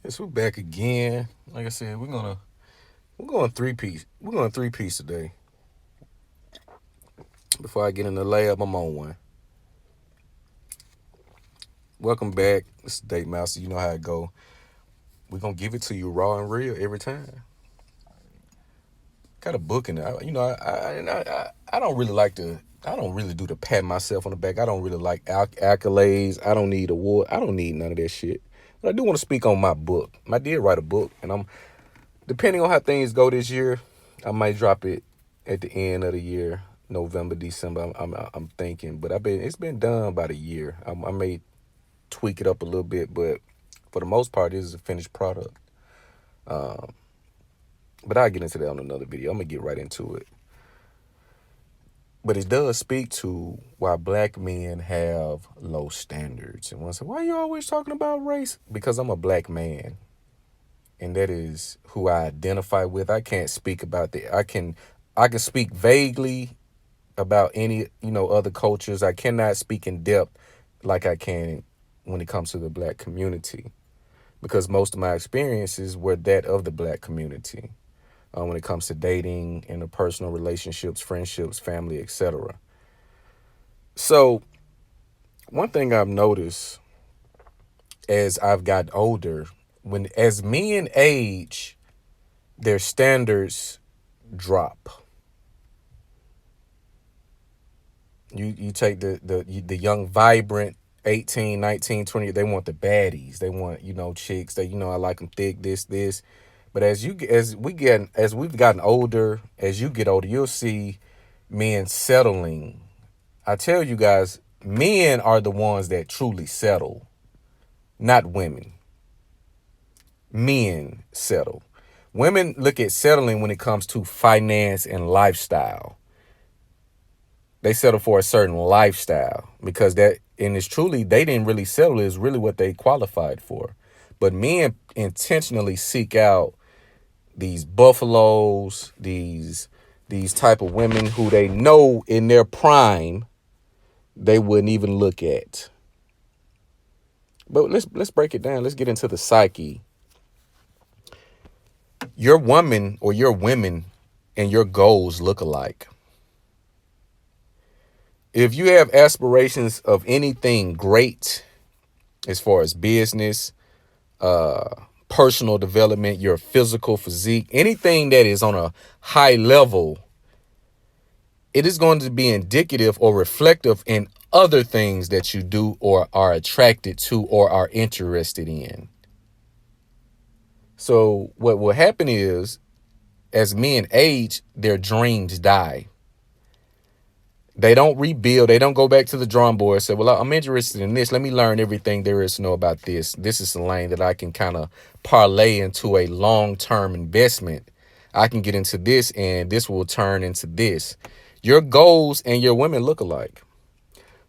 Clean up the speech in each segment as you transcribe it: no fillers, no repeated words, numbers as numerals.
Yes, we're back again. Like I said, we're going three piece. We're going three piece today. Before I get in the layup, I'm on one. Welcome back. This is Date Master. You know how it go. We're gonna give it to you raw and real every time. Got a book in it. I don't really like to. I don't really do the pat myself on the back. I don't really like accolades. I don't need award. I don't need none of that shit. But I do want to speak on my book. I did write a book, and I'm depending on how things go this year, I might drop it at the end of the year, November, December. I'm thinking, but it's been done about a year. I may tweak it up a little bit, but for the most part, this is a finished product. But I'll get into that on another video. I'm gonna get right into it. But it does speak to why black men have low standards. And one say, why are you always talking about race? Because I'm a black man. And that is who I identify with. I can't speak about the I can speak vaguely about any, other cultures. I cannot speak in depth like I can when it comes to the black community, because most of my experiences were that of the black community when it comes to dating, interpersonal relationships, friendships, family, etc. So one thing I've noticed as I've gotten older, as men age, their standards drop. You take the young, vibrant 18, 19, 20, they want the baddies. They want, chicks. I like them thick, this. But as we've gotten older, as you get older, you'll see men settling. I tell you guys, men are the ones that truly settle, not women. Men settle. Women look at settling when it comes to finance and lifestyle. They settle for a certain lifestyle because it's truly, they didn't really settle. It's really what they qualified for. But men intentionally seek out these buffaloes, these type of women who they know in their prime they wouldn't even look at. But let's break it down. Let's get into the psyche. Your woman or your women and your goals look alike. If you have aspirations of anything great as far as business, personal development, your physical physique, anything that is on a high level, it is going to be indicative or reflective in other things that you do or are attracted to or are interested in. So what will happen is, as men age, their dreams die. They don't rebuild. They don't go back to the drawing board and say, well, I'm interested in this. Let me learn everything there is to know about this. This is a lane that I can kind of parlay into a long-term investment. I can get into this and this will turn into this. Your goals and your women look alike.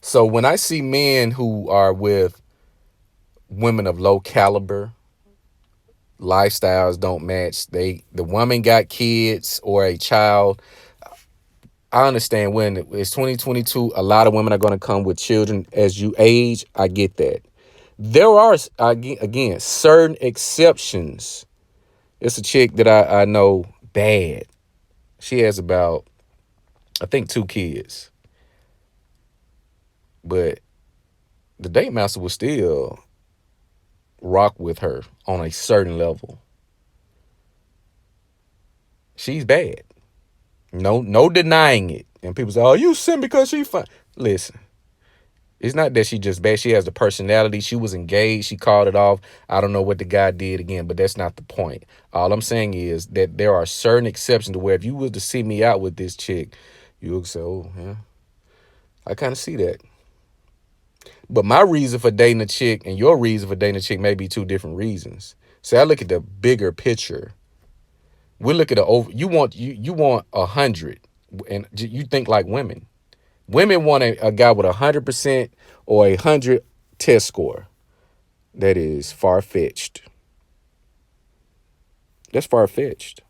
So when I see men who are with women of low caliber, lifestyles don't match. The woman got kids or a child. I understand when it's 2022, a lot of women are going to come with children as you age. I get that. There are, again, certain exceptions. It's a chick that I know bad. She has about, I think, 2 kids. But the date master will still rock with her on a certain level. She's bad. No denying it. And people say, oh, you sin because she's fine. Listen, it's not that she just bad. She has the personality. She was engaged. She called it off. I don't know what the guy did again, but that's not the point. All I'm saying is that there are certain exceptions to where if you was to see me out with this chick, you would say, oh, yeah, I kind of see that. But my reason for dating a chick and your reason for dating a chick may be 2 different reasons. So I look at the bigger picture. We look at the over. You want 100, and you think like women. Women want a guy with 100% or 100 test score. That is far-fetched. That's far-fetched.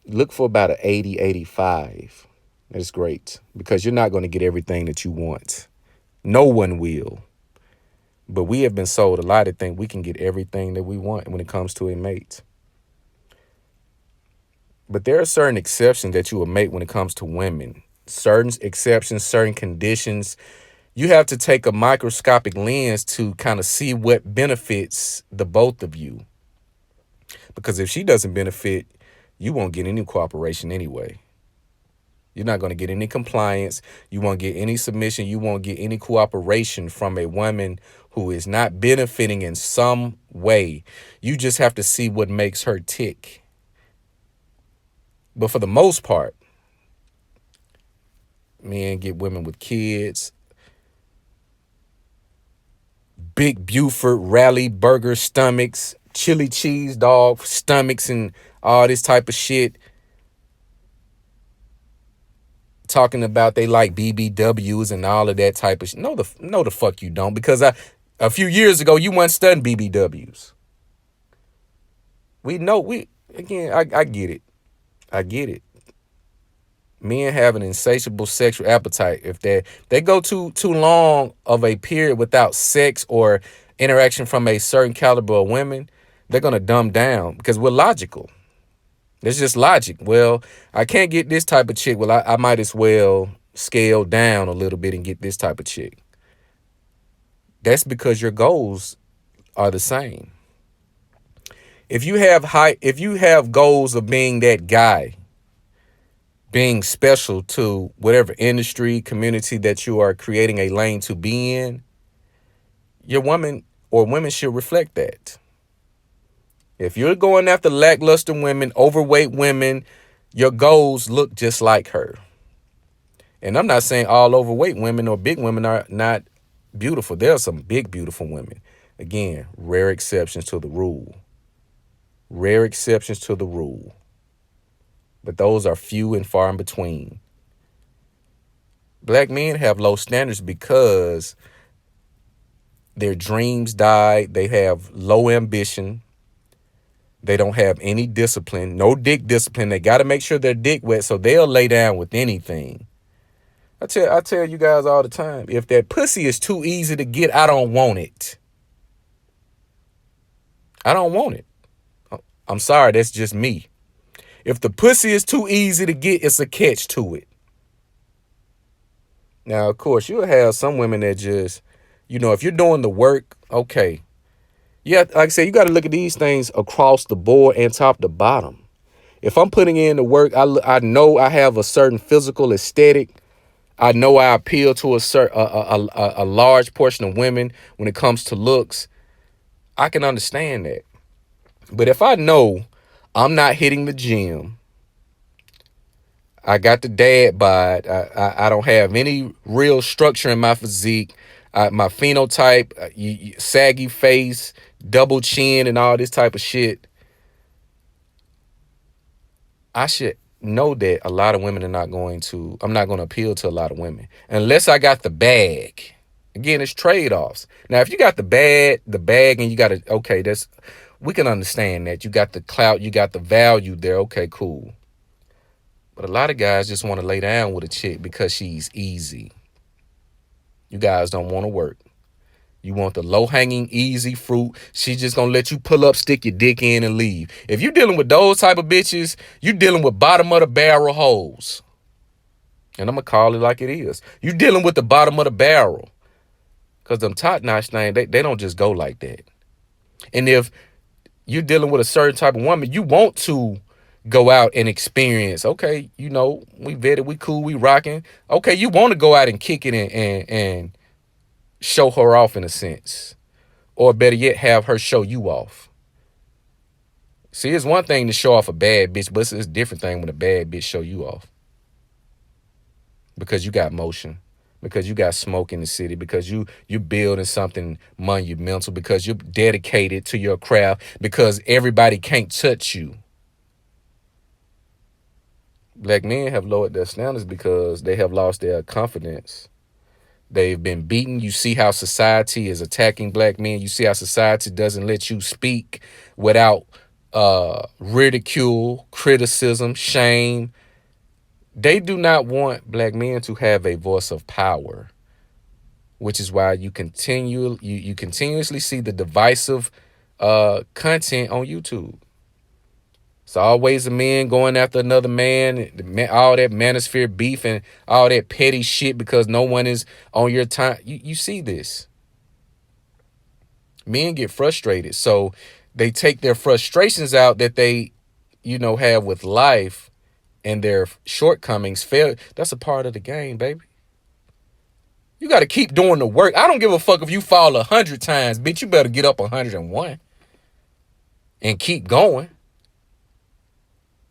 Look for about an 80, 85. That's great because you're not going to get everything that you want. No one will. But we have been sold a lie to think we can get everything that we want when it comes to a mate. But there are certain exceptions that you will make when it comes to women. Certain exceptions, certain conditions. You have to take a microscopic lens to kind of see what benefits the both of you. Because if she doesn't benefit, you won't get any cooperation anyway. You're not going to get any compliance. You won't get any submission. You won't get any cooperation from a woman who is not benefiting in some way. You just have to see what makes her tick. But for the most part, men get women with kids, big Buford rally burger stomachs, chili cheese dog stomachs, and all this type of shit. Talking about they like BBWs and all of that type of shit. No, the fuck you don't. Because a few years ago you weren't studying BBWs. I get it. I get it. Men have an insatiable sexual appetite. If they go too long of a period without sex or interaction from a certain caliber of women, they're gonna dumb down because we're logical. It's just logic. Well, I can't get this type of chick. Well, I might as well scale down a little bit and get this type of chick. That's because your goals are the same. If you have goals of being that guy, being special to whatever industry, community that you are creating a lane to be in, your woman or women should reflect that. If you're going after lackluster women, overweight women, your goals look just like her. And I'm not saying all overweight women or big women are not beautiful. There are some big, beautiful women. Again, rare exceptions to the rule. Rare exceptions to the rule. But those are few and far in between. Black men have low standards because their dreams die. They have low ambition. They don't have any discipline, no dick discipline. They got to make sure their dick wet, so they'll lay down with anything. I tell you guys all the time, if that pussy is too easy to get, I don't want it. I don't want it. I'm sorry, that's just me. If the pussy is too easy to get, it's a catch to it. Now, of course, you'll have some women that just, if you're doing the work, okay. Yeah, like I said, you got to look at these things across the board and top to bottom. If I'm putting in the work, I know I have a certain physical aesthetic. I know I appeal to a large portion of women when it comes to looks. I can understand that. But if I know I'm not hitting the gym, I got the dad bod, I don't have any real structure in my physique, my phenotype, saggy face, double chin, and all this type of shit, I should know that a lot of women I'm not going to appeal to a lot of women unless I got the bag. Again, it's trade-offs. Now, if you got the bag and you got it, okay, we can understand that. You got the clout, you got the value there. Okay, cool. But a lot of guys just want to lay down with a chick because she's easy. You guys don't want to work. You want the low-hanging, easy fruit. She's just going to let you pull up, stick your dick in, and leave. If you're dealing with those type of bitches, you're dealing with bottom of the barrel hoes. And I'm going to call it like it is. You're dealing with the bottom of the barrel. Because them top-notch things, they don't just go like that. And if you're dealing with a certain type of woman, you want to go out and experience. Okay, we vetted, we cool, we rocking. Okay, you want to go out and kick it and show her off in a sense. Or better yet, have her show you off. See, it's one thing to show off a bad bitch, but it's a different thing when a bad bitch show you off. Because you got motion. Because you got smoke in the city. Because you building something monumental. Because you're dedicated to your craft. Because everybody can't touch you. Black men have lowered their standards because they have lost their confidence. They've been beaten. You see how society is attacking black men. You see how society doesn't let you speak without ridicule, criticism, shame. They do not want black men to have a voice of power. which is why you continuously see the divisive content on YouTube. It's always a man going after another man, all that manosphere beef and all that petty shit because no one is on your time. You see this. Men get frustrated, so they take their frustrations out that they, have with life and their shortcomings. That's a part of the game, baby. You got to keep doing the work. I don't give a fuck if you fall 100 times, bitch. You better get up 101 and keep going.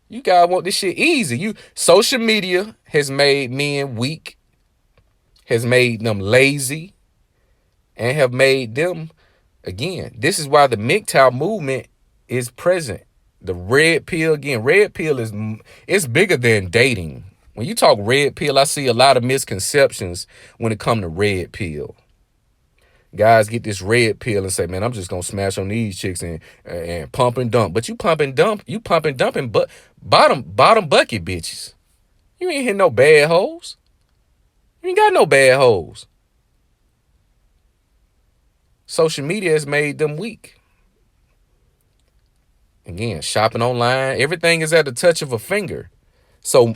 You gotta want this shit easy. Social media has made men weak, has made them lazy, and have made them, again, this is why the MGTOW movement is present. The red pill, again, red pill it's bigger than dating. When you talk red pill, I see a lot of misconceptions when it comes to red pill. Guys get this red pill and say, man, I'm just gonna smash on these chicks and pump and dump. But you pump and dumping but bottom bucket bitches. You ain't hit no bad hoes. You ain't got no bad hoes. Social media has made them weak. Again, shopping online, everything is at the touch of a finger. So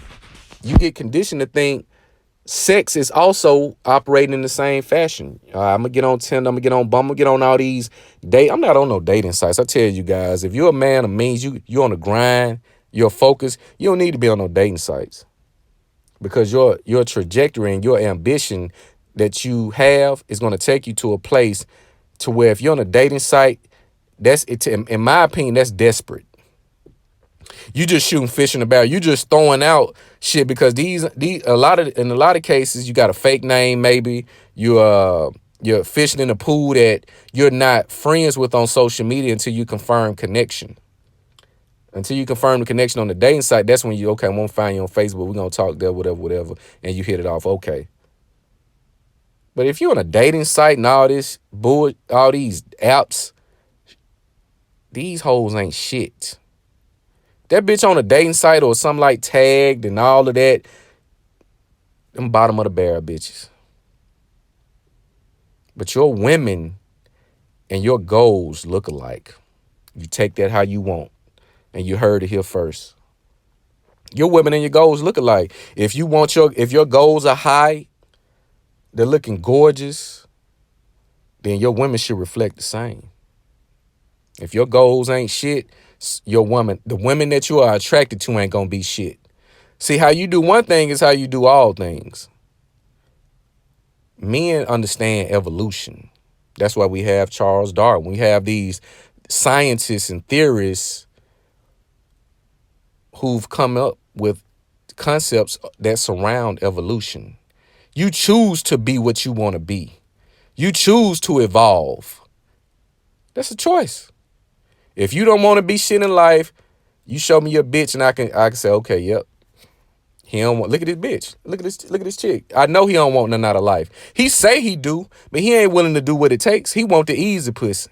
you get conditioned to think sex is also operating in the same fashion. I'm going to get on Tinder. I'm going to get on Bumble. I'm going to get on all these I'm not on no dating sites. I tell you guys, if you're a man of means, you're on the grind, you're focused, you don't need to be on no dating sites. Because your trajectory and your ambition that you have is going to take you to a place to where if you're on a dating site, in my opinion, that's desperate. You just shooting fish in the barrel. You just throwing out shit because in a lot of cases you got a fake name. Maybe you're fishing in a pool that you're not friends with on social media until you confirm connection. Until you confirm the connection on the dating site, that's when I won't find you on Facebook. We're gonna talk there, whatever, and you hit it off. Okay. But if you're on a dating site and all this all these apps, these hoes ain't shit. That bitch on a dating site or something like Tagged and all of that, them bottom of the barrel bitches. But your women and your goals look alike. You take that how you want. And you heard it here first. Your women and your goals look alike. If your goals are high, they're looking gorgeous, then your women should reflect the same. If your goals ain't shit, the women that you are attracted to ain't gonna be shit. See, how you do one thing is how you do all things. Men understand evolution. That's why we have Charles Darwin. We have these scientists and theorists who've come up with concepts that surround evolution. You choose to be what you want to be. You choose to evolve. That's a choice. If you don't want to be shit in life, you show me your bitch and I can say, okay, yep. He don't want, look at this bitch. Look at this chick. I know he don't want nothing out of life. He say he do, but he ain't willing to do what it takes. He want the easy pussy.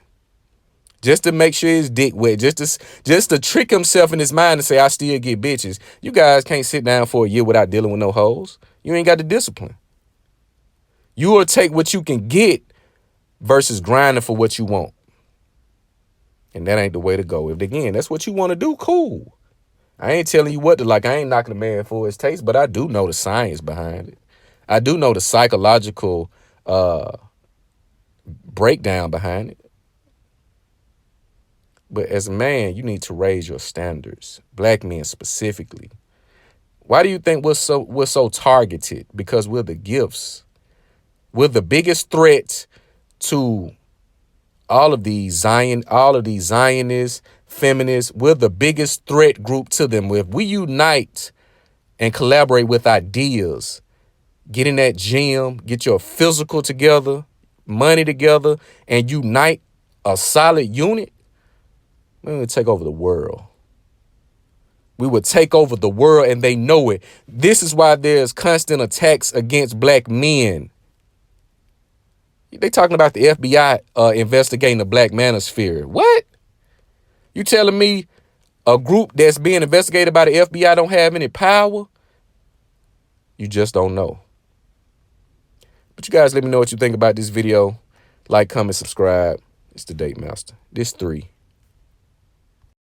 Just to make sure his dick wet. Just to trick himself in his mind to say, I still get bitches. You guys can't sit down for a year without dealing with no hoes. You ain't got the discipline. You will take what you can get versus grinding for what you want. And that ain't the way to go. If, again, that's what you want to do, cool. I ain't telling you what to like. I ain't knocking a man for his taste, but I do know the science behind it. I do know the psychological breakdown behind it. But as a man, you need to raise your standards. Black men specifically. Why do you think we're so targeted? Because we're the gifts. We're the biggest threat to all of these Zionists, feminists. We're the biggest threat group to them. If we unite and collaborate with ideas, get in that gym, get your physical together, money together, and unite a solid unit, we would take over the world. We would take over the world, and they know it. This is why there's constant attacks against black men. They talking about the FBI investigating the black manosphere. What? You telling me a group that's being investigated by the FBI don't have any power? You just don't know. But you guys let me know what you think about this video. Like, comment, subscribe. It's the Date Master. This 3.